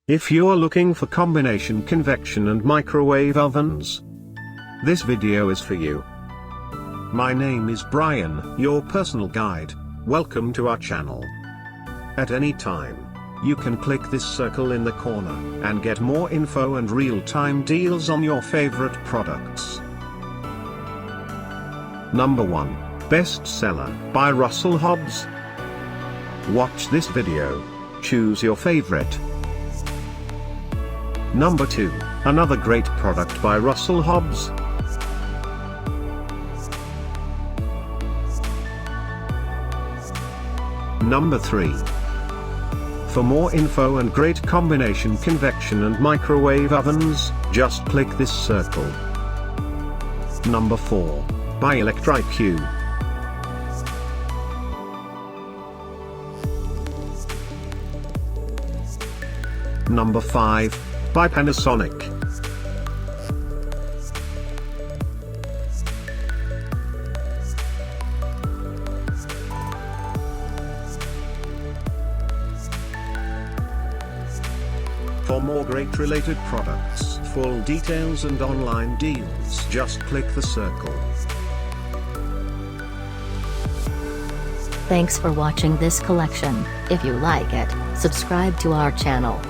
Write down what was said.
If you're looking for combination convection and microwave ovens, this video is for you. My name is Brian, your personal guide. Welcome to our channel. At any time, you can click this circle in the corner and get more info and real-time deals on your favorite products. Number 1. Bestseller by Russell Hobbs. Watch this video. Choose your favorite. Number 2. Another great product by Russell Hobbs. Number 3. For more info and great combination convection and microwave ovens, just click this circle. Number 4. By electriQ. Number 5. By Panasonic. For more great related products, full details and online deals, just click the circle. Thanks for watching this collection. If you like it, subscribe to our channel.